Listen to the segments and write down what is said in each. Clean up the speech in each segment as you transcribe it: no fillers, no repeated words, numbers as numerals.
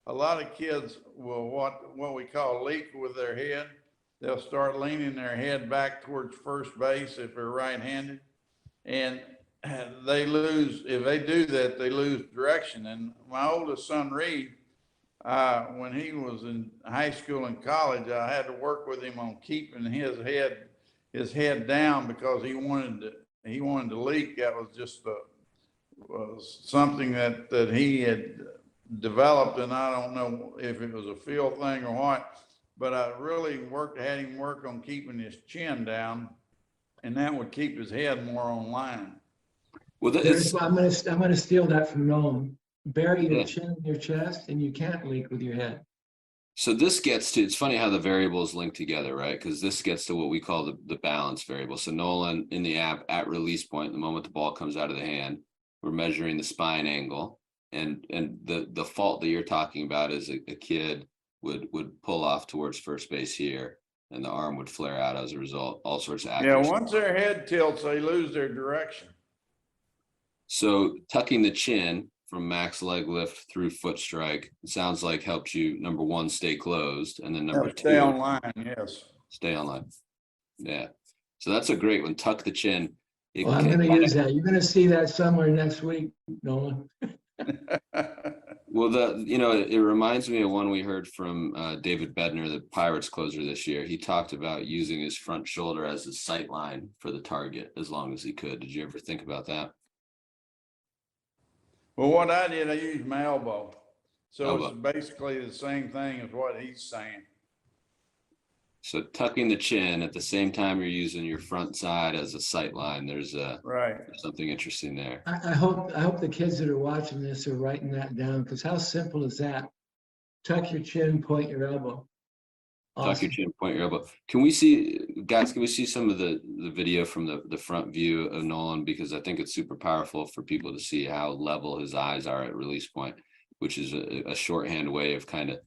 a lot of kids will what we call leak with their head. They'll start leaning their head back towards first base if they're right-handed, and they lose. If they do that, they lose direction. And my oldest son, Reed, when he was in high school and college, I had to work with him on keeping his head down because he wanted to leak. That was just was something that he had developed, and I don't know if it was a feel thing or what, but I really had him work on keeping his chin down, and that would keep his head more on line. Well, I'm gonna steal that from Nolan. Bury your chin in your chest, and you can't leak with your head. so this gets to, it's funny how the variables link together, right? Because this gets to what we call the balance variable. So Nolan in the app at release point, the moment the ball comes out of the hand, we're measuring the spine angle. And the fault that you're talking about is a kid would pull off towards first base here, and the arm would flare out as a result, all sorts of accuracy. Yeah, once their head tilts, they lose their direction. So tucking the chin from max leg lift through foot strike, it sounds like helps you, number one, stay closed, and then number two, stay on line. Yes, stay on line. Yeah, so that's a great one. Tuck the chin. Well, I'm going to use that. You're going to see that somewhere next week, Nolan. Well, it reminds me of one we heard from David Bednar, the Pirates closer this year. He talked about using his front shoulder as his sight line for the target as long as he could. Did you ever think about that? Well, what I did, I used my elbow. So it's basically the same thing as what he's saying. So tucking the chin at the same time you're using your front side as a sight line. There's something interesting there. I hope the kids that are watching this are writing that down, because how simple is that? Tuck your chin, point your elbow. Awesome. Tuck your chin, point your elbow. Can we see, guys, can we see some of the video from the front view of Nolan? Because I think it's super powerful for people to see how level his eyes are at release point, which is a shorthand way of kind of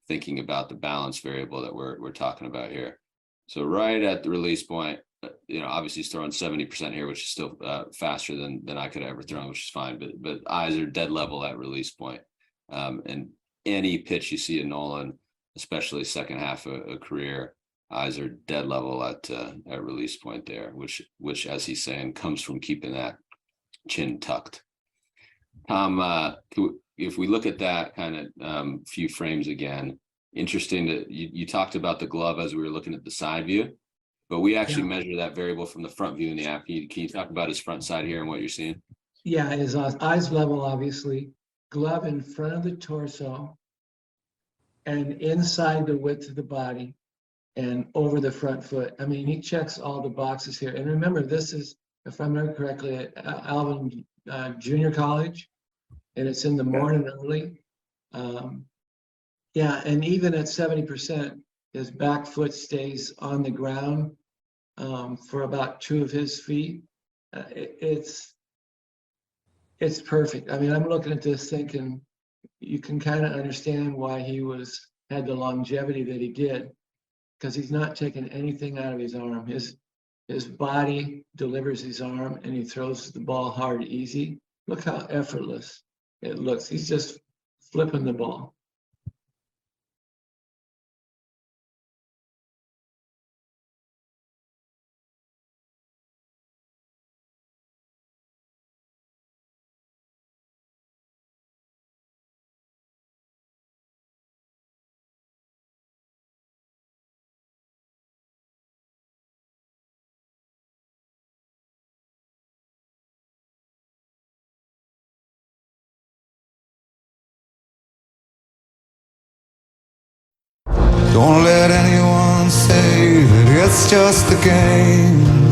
thinking about the balance variable that we're talking about here. So right at the release point, obviously he's throwing 70% here, which is still faster than I could have ever thrown, which is fine. But eyes are dead level at release point. And any pitch you see in Nolan, especially second half of a career, eyes are dead level at release point there, which as he's saying comes from keeping that chin tucked. Tom, if we look at that kind of few frames again, interesting that you talked about the glove as we were looking at the side view, but we actually measure that variable from the front view in the app. Can you talk about his front side here and what you're seeing? Yeah, his eyes level, obviously. Glove in front of the torso and inside the width of the body and over the front foot. I mean, he checks all the boxes here. And remember, this is, if I remember correctly, at Alvin Junior College, and it's in the morning early. And even at 70%, his back foot stays on the ground for about 2 of his feet. It's perfect. I mean, I'm looking at this thinking you can kind of understand why he had the longevity that he did, because he's not taking anything out of his arm. His body delivers his arm, and he throws the ball hard, easy. Look how effortless it looks. He's just flipping the ball. Don't let anyone say that it's just a game.